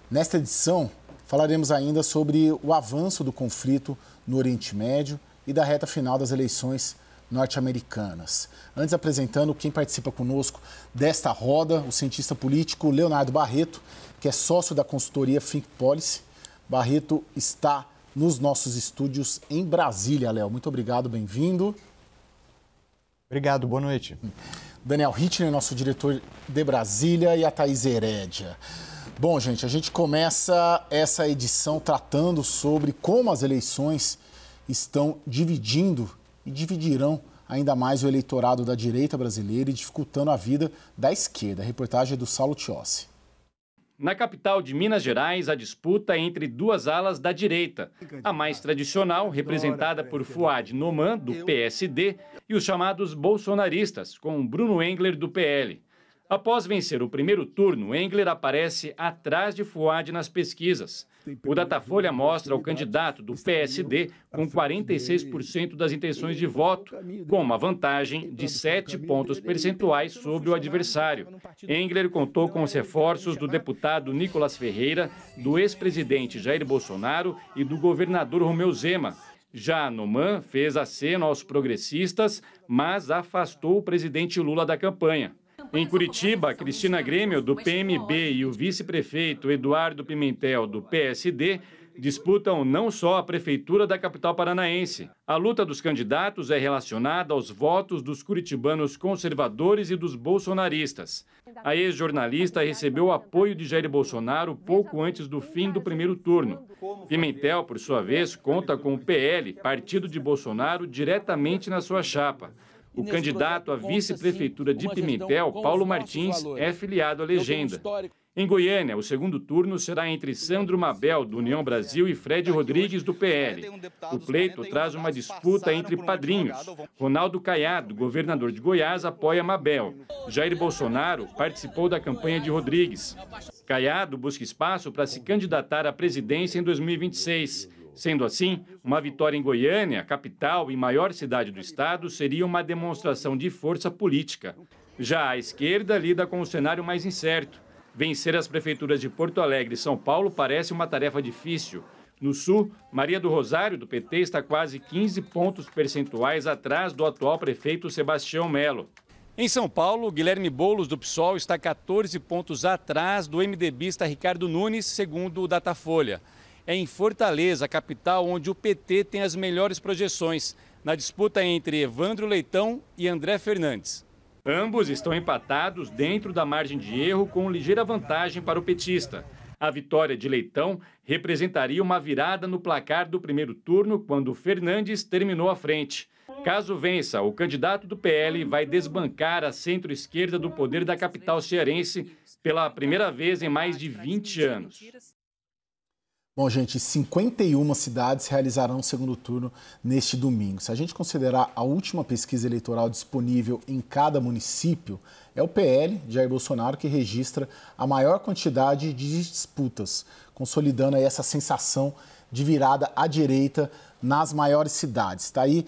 Nesta edição, falaremos ainda sobre o avanço do conflito no Oriente Médio e da reta final das eleições norte-americanas. Antes, apresentando quem participa conosco desta roda, o cientista político Leonardo Barreto, que é sócio da consultoria Think Policy. Barreto está nos nossos estúdios em Brasília, Léo. Muito obrigado, bem-vindo. Obrigado, boa noite. Daniel Hittner, nosso diretor de Brasília, e a Thaís Herédia. Bom, gente, a gente começa essa edição tratando sobre como as eleições estão dividindo e dividirão ainda mais o eleitorado da direita brasileira e dificultando a vida da esquerda. A reportagem é do Saulo Tiossi. Na capital de Minas Gerais, a disputa é entre duas alas da direita. A mais tradicional, representada por Fouad Noman, do PSD, e os chamados bolsonaristas, com Bruno Engler, do PL. Após vencer o primeiro turno, Engler aparece atrás de Fouad nas pesquisas. O Datafolha mostra o candidato do PSD com 46% das intenções de voto, com uma vantagem de 7 pontos percentuais sobre o adversário. Engler contou com os reforços do deputado Nicolas Ferreira, do ex-presidente Jair Bolsonaro e do governador Romeu Zema. Já Noman fez aceno aos progressistas, mas afastou o presidente Lula da campanha. Em Curitiba, Cristina Grêmio, do PMB, e o vice-prefeito Eduardo Pimentel, do PSD, disputam não só a prefeitura da capital paranaense. A luta dos candidatos é relacionada aos votos dos curitibanos conservadores e dos bolsonaristas. A ex-jornalista recebeu o apoio de Jair Bolsonaro pouco antes do fim do primeiro turno. Pimentel, por sua vez, conta com o PL, partido de Bolsonaro, diretamente na sua chapa. O candidato à vice-prefeitura de Pimentel, Paulo Martins, é filiado à legenda. Em Goiânia, o segundo turno será entre Sandro Mabel, do União Brasil, e Fred Rodrigues, do PL. O pleito traz uma disputa entre padrinhos. Ronaldo Caiado, governador de Goiás, apoia Mabel. Jair Bolsonaro participou da campanha de Rodrigues. Caiado busca espaço para se candidatar à presidência em 2026. Sendo assim, uma vitória em Goiânia, capital e maior cidade do estado, seria uma demonstração de força política. Já a esquerda lida com um cenário mais incerto. Vencer as prefeituras de Porto Alegre e São Paulo parece uma tarefa difícil. No Sul, Maria do Rosário, do PT, está quase 15 pontos percentuais atrás do atual prefeito Sebastião Melo. Em São Paulo, Guilherme Boulos, do PSOL, está 14 pontos atrás do MDBista Ricardo Nunes, segundo o Datafolha. É em Fortaleza, capital, onde o PT tem as melhores projeções, na disputa entre Evandro Leitão e André Fernandes. Ambos estão empatados dentro da margem de erro, com ligeira vantagem para o petista. A vitória de Leitão representaria uma virada no placar do primeiro turno, quando Fernandes terminou à frente. Caso vença, o candidato do PL vai desbancar a centro-esquerda do poder da capital cearense pela primeira vez em mais de 20 anos. Bom, gente, 51 cidades realizarão o segundo turno neste domingo. Se a gente considerar a última pesquisa eleitoral disponível em cada município, é o PL, Jair Bolsonaro, que registra a maior quantidade de disputas, consolidando aí essa sensação de virada à direita nas maiores cidades. Está aí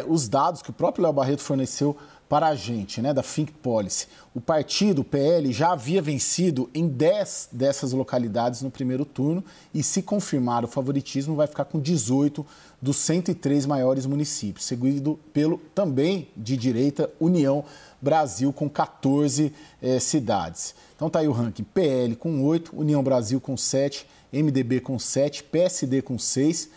os dados que o próprio Léo Barreto forneceu para a gente, né, da Think Policy. O partido, o PL, já havia vencido em 10 dessas localidades no primeiro turno e, se confirmar o favoritismo, vai ficar com 18 dos 103 maiores municípios, seguido pelo também de direita União Brasil, com 14 cidades. Então está aí o ranking: PL com 8, União Brasil com 7, MDB com 7, PSD com 6,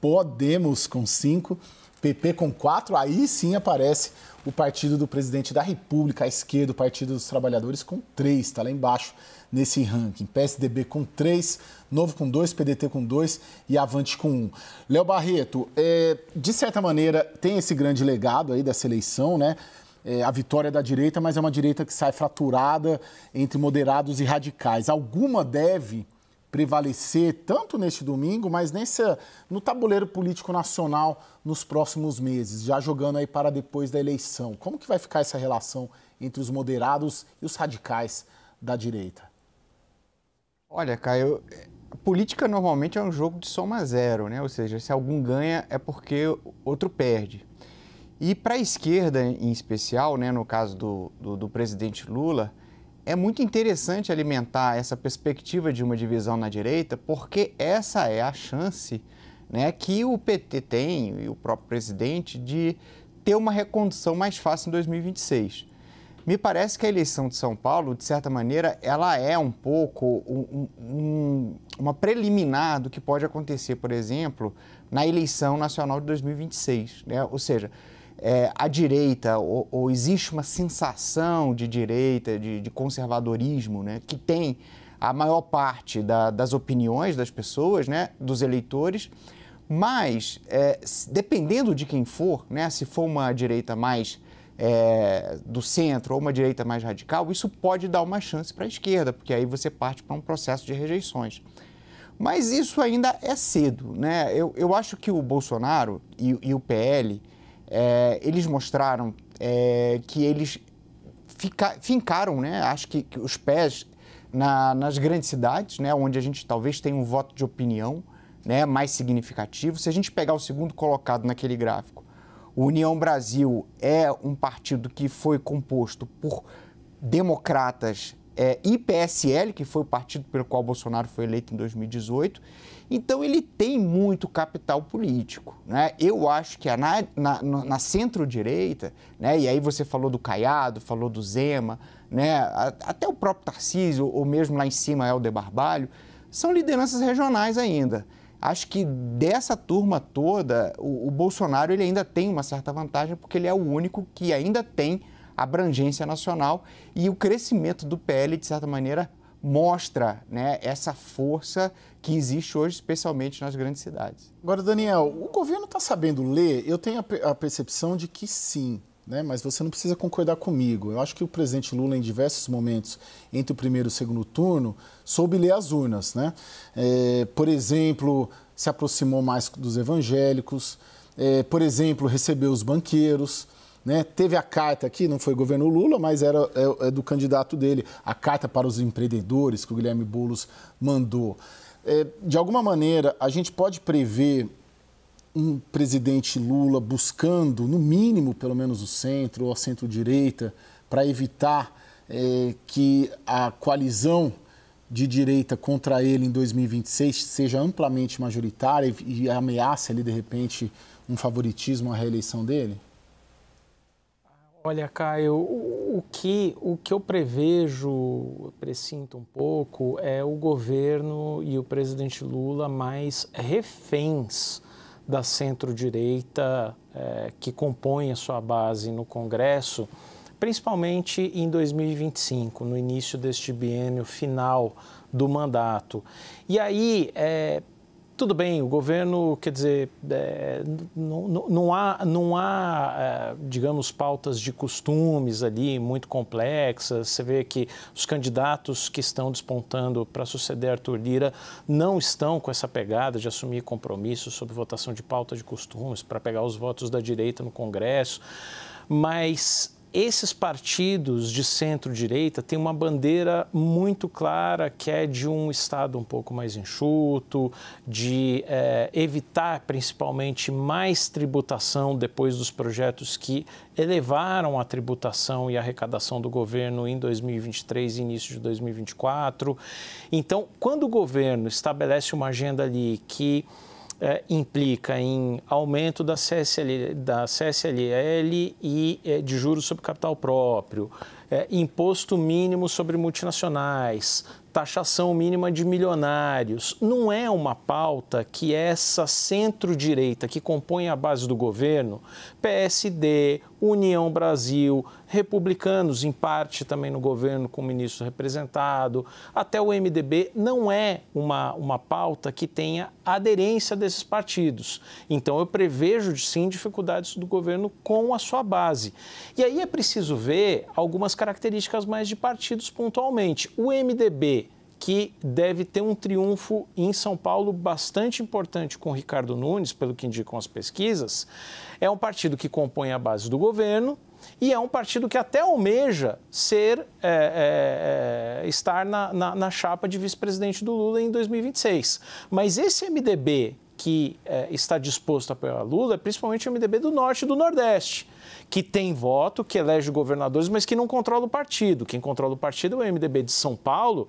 Podemos com 5, PP com 4, aí sim aparece o partido do presidente da República, a esquerda, o Partido dos Trabalhadores, com 3, está lá embaixo nesse ranking. PSDB com 3, Novo com 2, PDT com 2 e Avante com 1. Léo Barreto, de certa maneira, tem esse grande legado aí dessa eleição, né? A vitória da direita, mas é uma direita que sai fraturada entre moderados e radicais. Alguma deve prevalecer tanto neste domingo, mas no tabuleiro político nacional nos próximos meses, já jogando aí para depois da eleição. Como que vai ficar essa relação entre os moderados e os radicais da direita? Olha, Caio, a política normalmente é um jogo de soma zero, né? Ou seja, se algum ganha é porque outro perde. E para a esquerda, em especial, né, no caso do presidente Lula, é muito interessante alimentar essa perspectiva de uma divisão na direita, porque essa é a chance, né, que o PT tem, e o próprio presidente, de ter uma recondução mais fácil em 2026. Me parece que a eleição de São Paulo, de certa maneira, ela é um pouco uma preliminar do que pode acontecer, por exemplo, na eleição nacional de 2026, né? Ou seja, a direita, ou existe uma sensação de direita, de conservadorismo, né, que tem a maior parte das opiniões das pessoas, né, dos eleitores, mas, dependendo de quem for, né, se for uma direita mais do centro ou uma direita mais radical, isso pode dar uma chance para a esquerda, porque aí você parte para um processo de rejeições. Mas isso ainda é cedo, né? Eu acho que o Bolsonaro e o PL, eles mostraram que eles fincaram, né? Acho que os pés nas grandes cidades, né? Onde a gente talvez tenha um voto de opinião, né, mais significativo. Se a gente pegar o segundo colocado naquele gráfico, o União Brasil é um partido que foi composto por democratas e PSL, que foi o partido pelo qual Bolsonaro foi eleito em 2018. Então, ele tem muito capital político, né? Eu acho que na centro-direita, né, e aí você falou do Caiado, falou do Zema, né, até o próprio Tarcísio, ou mesmo lá em cima Helder Barbalho, são lideranças regionais ainda. Acho que dessa turma toda, o Bolsonaro ele ainda tem uma certa vantagem, porque ele é o único que ainda tem abrangência nacional, e o crescimento do PL, de certa maneira, mostra, né, essa força que existe hoje, especialmente nas grandes cidades. Agora, Daniel, o governo está sabendo ler? Eu tenho a percepção de que sim, né? Mas você não precisa concordar comigo. Eu acho que o presidente Lula, em diversos momentos, entre o primeiro e o segundo turno, soube ler as urnas, né? Por exemplo, se aproximou mais dos evangélicos, por exemplo, recebeu os banqueiros, né? Teve a carta aqui, não foi o governo Lula, mas é do candidato dele, a carta para os empreendedores que o Guilherme Boulos mandou. De alguma maneira, a gente pode prever um presidente Lula buscando, no mínimo, pelo menos o centro ou a centro-direita, para evitar que a coalizão de direita contra ele em 2026 seja amplamente majoritária e ameace ali, de repente, um favoritismo à reeleição dele? Olha, Caio, o que eu prevejo, presinto um pouco, é o governo e o presidente Lula mais reféns da centro-direita que compõe a sua base no Congresso, principalmente em 2025, no início deste biênio final do mandato. E aí, tudo bem, o governo, quer dizer, não há, digamos, pautas de costumes ali muito complexas. Você vê que os candidatos que estão despontando para suceder Arthur Lira não estão com essa pegada de assumir compromissos sobre votação de pauta de costumes para pegar os votos da direita no Congresso, mas esses partidos de centro-direita têm uma bandeira muito clara que é de um Estado um pouco mais enxuto, de evitar principalmente mais tributação depois dos projetos que elevaram a tributação e a arrecadação do governo em 2023 e início de 2024. Então, quando o governo estabelece uma agenda ali que implica em aumento da CSLL e de juros sobre capital próprio, imposto mínimo sobre multinacionais, taxação mínima de milionários. Não é uma pauta que essa centro-direita que compõe a base do governo, PSD, União Brasil, republicanos, em parte também no governo com o ministro representado, até o MDB, não é uma pauta que tenha aderência desses partidos. Então, eu prevejo, sim, dificuldades do governo com a sua base. E aí é preciso ver algumas características mais de partidos pontualmente. O MDB, que deve ter um triunfo em São Paulo bastante importante com o Ricardo Nunes, pelo que indicam as pesquisas, é um partido que compõe a base do governo e é um partido que até almeja estar na chapa de vice-presidente do Lula em 2026. Mas esse MDB que está disposto a apoiar Lula é principalmente o MDB do Norte e do Nordeste, que tem voto, que elege governadores, mas que não controla o partido. Quem controla o partido é o MDB de São Paulo,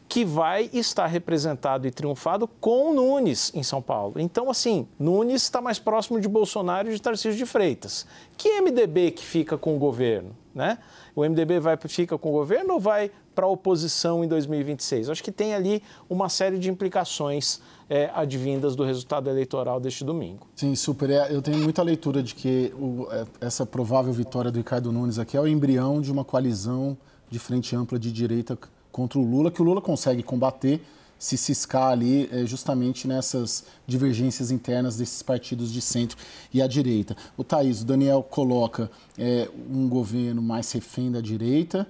que vai estar representado e triunfado com o Nunes em São Paulo. Então, assim, Nunes está mais próximo de Bolsonaro e de Tarcísio de Freitas. Que MDB que fica com o governo, né? O MDB fica com o governo ou vai para a oposição em 2026? Acho que tem ali uma série de implicações advindas do resultado eleitoral deste domingo. Sim, super. Eu tenho muita leitura de que essa provável vitória do Ricardo Nunes aqui é o embrião de uma coalizão de frente ampla de direita contra o Lula, que o Lula consegue combater, se ciscar ali justamente nessas divergências internas desses partidos de centro e à direita. O Daniel coloca um governo mais refém da direita.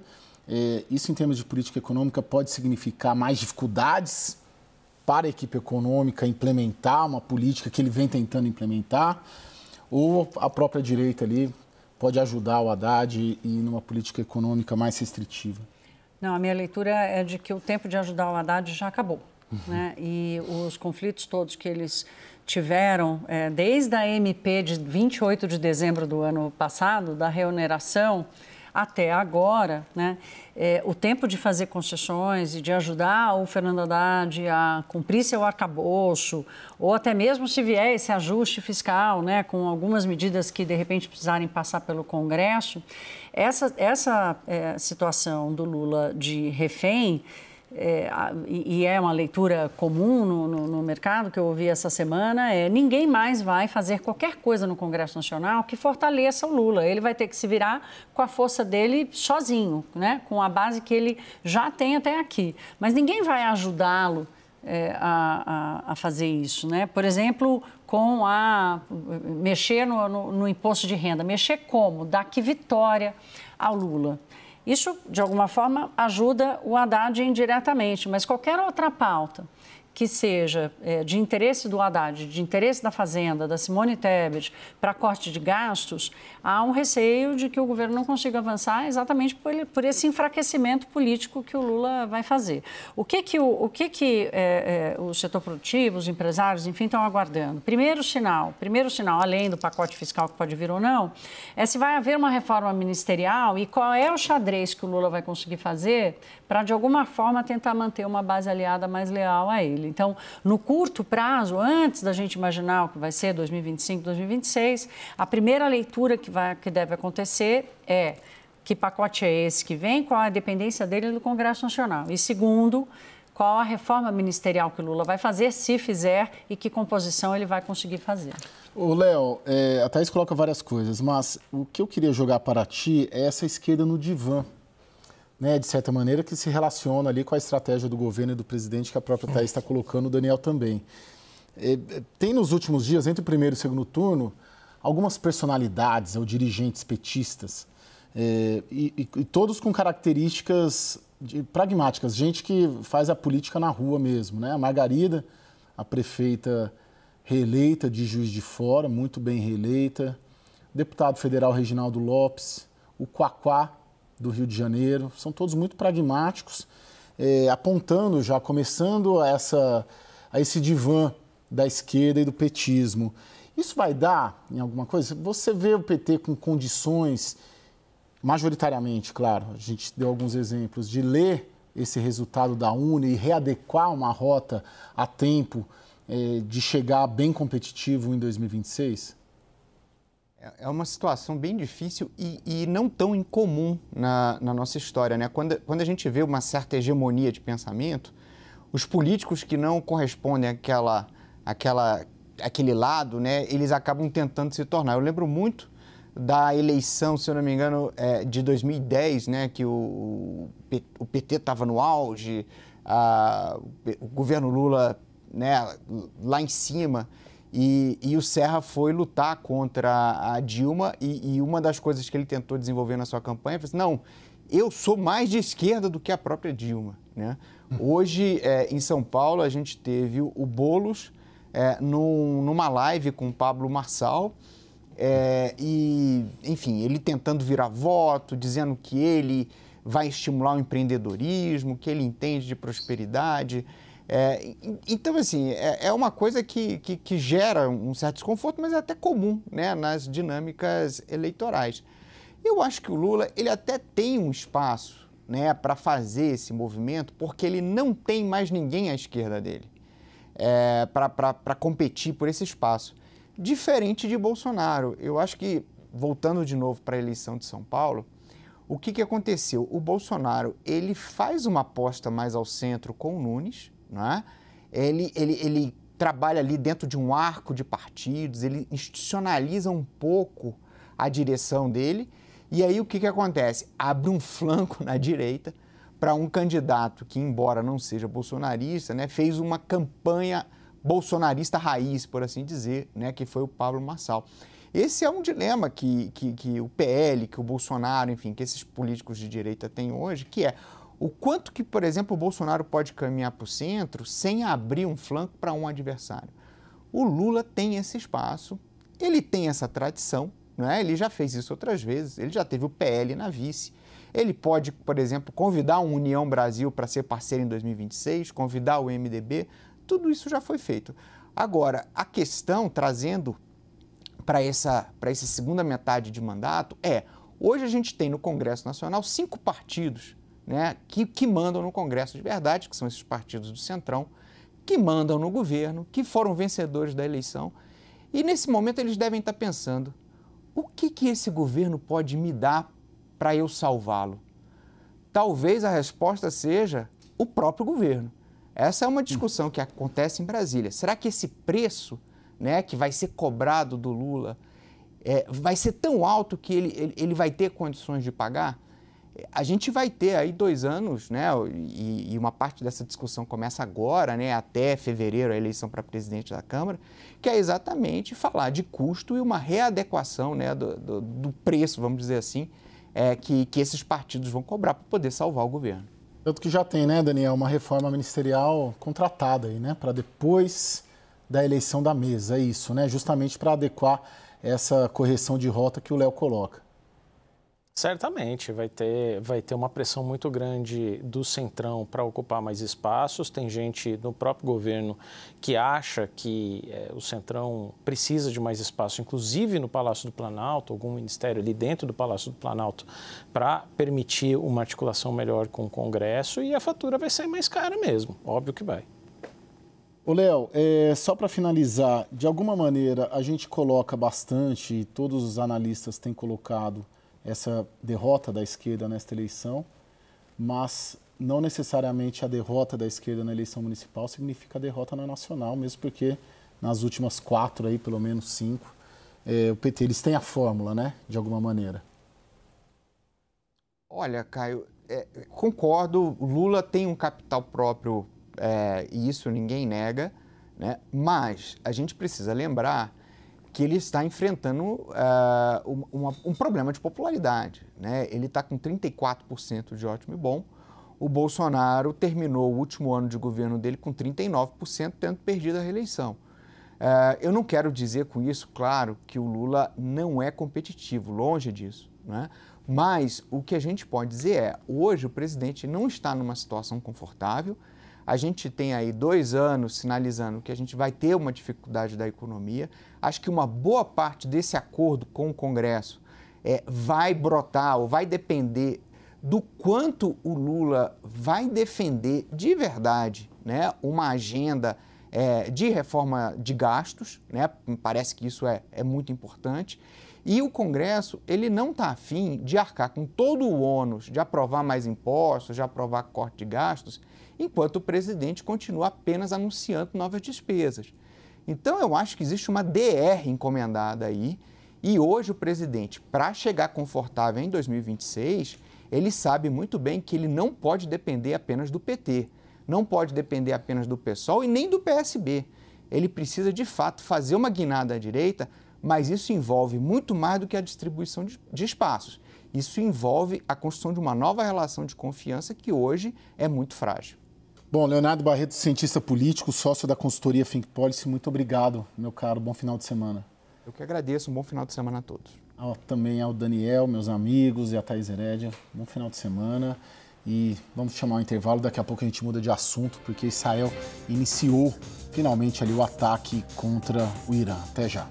Isso, em termos de política econômica, pode significar mais dificuldades para a equipe econômica implementar uma política que ele vem tentando implementar, ou a própria direita ali pode ajudar o Haddad e ir numa política econômica mais restritiva? Não, a minha leitura é de que o tempo de ajudar o Haddad já acabou, né? E os conflitos todos que eles tiveram, desde a MP de 28 de dezembro do ano passado, da reoneração, até agora, né, o tempo de fazer concessões e de ajudar o Fernando Haddad a cumprir seu arcabouço, ou até mesmo se vier esse ajuste fiscal, né, com algumas medidas que de repente precisarem passar pelo Congresso, essa situação do Lula de refém, e é uma leitura comum no mercado que eu ouvi essa semana, ninguém mais vai fazer qualquer coisa no Congresso Nacional que fortaleça o Lula. Ele vai ter que se virar com a força dele sozinho, né? Com a base que ele já tem até aqui. Mas ninguém vai ajudá-lo a fazer isso, né? Por exemplo, com mexer no imposto de renda. Mexer como? Dar que vitória ao Lula. Isso, de alguma forma, ajuda o Haddad indiretamente, mas qualquer outra pauta que seja de interesse do Haddad, de interesse da Fazenda, da Simone Tebet, para corte de gastos, há um receio de que o governo não consiga avançar exatamente por esse enfraquecimento político que o Lula vai fazer. O que o setor produtivo, os empresários, enfim, estão aguardando? Primeiro sinal, além do pacote fiscal que pode vir ou não, é se vai haver uma reforma ministerial e qual é o xadrez que o Lula vai conseguir fazer para, de alguma forma, tentar manter uma base aliada mais leal a ele. Então, no curto prazo, antes da gente imaginar o que vai ser 2025, 2026, a primeira leitura que deve acontecer é que pacote é esse que vem, qual a dependência dele do Congresso Nacional. E segundo, qual a reforma ministerial que o Lula vai fazer, se fizer, e que composição ele vai conseguir fazer. Ô, Léo, a Thaís coloca várias coisas, mas o que eu queria jogar para ti é essa esquerda no divã, né, de certa maneira, que se relaciona ali com a estratégia do governo e do presidente que a própria Thaís está colocando, o Daniel também. Tem nos últimos dias, entre o primeiro e o segundo turno, algumas personalidades ou dirigentes petistas, e todos com características pragmáticas, gente que faz a política na rua mesmo, né? A Margarida, a prefeita reeleita de Juiz de Fora, muito bem reeleita, o deputado federal Reginaldo Lopes, o Quaquá, do Rio de Janeiro, são todos muito pragmáticos, apontando já, começando a esse divã da esquerda e do petismo. Isso vai dar em alguma coisa? Você vê o PT com condições, majoritariamente, claro, a gente deu alguns exemplos, de ler esse resultado da UNE e readequar uma rota a tempo de chegar bem competitivo em 2026? É uma situação bem difícil e não tão incomum na nossa história, né? Quando a gente vê uma certa hegemonia de pensamento, os políticos que não correspondem àquele lado, né, eles acabam tentando se tornar. Eu lembro muito da eleição, se eu não me engano, de 2010, né, que o PT estava no auge, o governo Lula, né, lá em cima, e o Serra foi lutar contra a Dilma e uma das coisas que ele tentou desenvolver na sua campanha foi assim, não, eu sou mais de esquerda do que a própria Dilma, né? Hoje, em São Paulo, a gente teve o Boulos numa live com o Pablo Marçal, e, enfim, ele tentando virar voto, dizendo que ele vai estimular o empreendedorismo, que ele entende de prosperidade. Então, assim, é uma coisa que gera um certo desconforto, mas é até comum, né, nas dinâmicas eleitorais. Eu acho que o Lula, ele até tem um espaço, né, para fazer esse movimento, porque ele não tem mais ninguém à esquerda dele para competir por esse espaço. Diferente de Bolsonaro. Eu acho que, voltando de novo para a eleição de São Paulo, o que aconteceu? O Bolsonaro, ele faz uma aposta mais ao centro com o Nunes, né? Ele trabalha ali dentro de um arco de partidos, ele institucionaliza um pouco a direção dele, e aí o que acontece? Abre um flanco na direita para um candidato que, embora não seja bolsonarista, né, fez uma campanha bolsonarista raiz, por assim dizer, né, que foi o Pablo Marçal. Esse é um dilema que o PL, que o Bolsonaro, enfim, que esses políticos de direita têm hoje, que é o quanto que, por exemplo, o Bolsonaro pode caminhar para o centro sem abrir um flanco para um adversário. O Lula tem esse espaço, ele tem essa tradição, não é? Ele já fez isso outras vezes, ele já teve o PL na vice, ele pode, por exemplo, convidar a União Brasil para ser parceiro em 2026, convidar o MDB, tudo isso já foi feito. Agora, a questão, trazendo para essa segunda metade de mandato, hoje a gente tem no Congresso Nacional 5 partidos, né, que mandam no Congresso de verdade, que são esses partidos do Centrão, que mandam no governo, que foram vencedores da eleição. E nesse momento eles devem estar pensando, o que esse governo pode me dar para eu salvá-lo? Talvez a resposta seja o próprio governo. Essa é uma discussão que acontece em Brasília. Será que esse preço, né, que vai ser cobrado do Lula vai ser tão alto que ele vai ter condições de pagar? A gente vai ter aí 2 anos, né, e uma parte dessa discussão começa agora, né, até fevereiro, a eleição para presidente da Câmara, que é exatamente falar de custo e uma readequação, né, do preço, vamos dizer assim, que esses partidos vão cobrar para poder salvar o governo. Tanto que já tem, né, Daniel, uma reforma ministerial contratada aí, né, para depois da eleição da mesa, é isso, né, justamente para adequar essa correção de rota que o Léo coloca. Certamente, vai ter uma pressão muito grande do Centrão para ocupar mais espaços. Tem gente no próprio governo que acha que o Centrão precisa de mais espaço, inclusive no Palácio do Planalto, algum ministério ali dentro do Palácio do Planalto, para permitir uma articulação melhor com o Congresso, e a fatura vai sair mais cara mesmo, óbvio que vai. Ô, Léo, só para finalizar, de alguma maneira a gente coloca bastante, e todos os analistas têm colocado essa derrota da esquerda nesta eleição, mas não necessariamente a derrota da esquerda na eleição municipal significa a derrota na nacional, mesmo porque nas últimas 4, aí, pelo menos 5, o PT, eles têm a fórmula, né, de alguma maneira. Olha, Caio, concordo, o Lula tem um capital próprio, e isso ninguém nega, né, mas a gente precisa lembrar que ele está enfrentando um problema de popularidade, né? Ele está com 34% de ótimo e bom. O Bolsonaro terminou o último ano de governo dele com 39%, tendo perdido a reeleição. Eu não quero dizer com isso, claro, que o Lula não é competitivo, longe disso, né? Mas o que a gente pode dizer hoje o presidente não está numa situação confortável. A gente tem aí 2 anos sinalizando que a gente vai ter uma dificuldade da economia. Acho que uma boa parte desse acordo com o Congresso vai brotar ou vai depender do quanto o Lula vai defender de verdade, né, uma agenda de reforma de gastos, né? Me parece que isso é muito importante. E o Congresso, ele não está afim de arcar com todo o ônus de aprovar mais impostos, de aprovar corte de gastos, enquanto o presidente continua apenas anunciando novas despesas. Então, eu acho que existe uma DR encomendada aí, e hoje o presidente, para chegar confortável em 2026, ele sabe muito bem que ele não pode depender apenas do PT, não pode depender apenas do PSOL e nem do PSB. Ele precisa, de fato, fazer uma guinada à direita, mas isso envolve muito mais do que a distribuição de espaços. Isso envolve a construção de uma nova relação de confiança que hoje é muito frágil. Bom, Leonardo Barreto, cientista político, sócio da consultoria Think Policy, muito obrigado, meu caro. Bom final de semana. Eu que agradeço. Um bom final de semana a todos. Também ao Daniel, meus amigos, e a Thaís Herédia. Bom final de semana. E vamos chamar um intervalo, daqui a pouco a gente muda de assunto, porque Israel iniciou finalmente ali o ataque contra o Irã. Até já.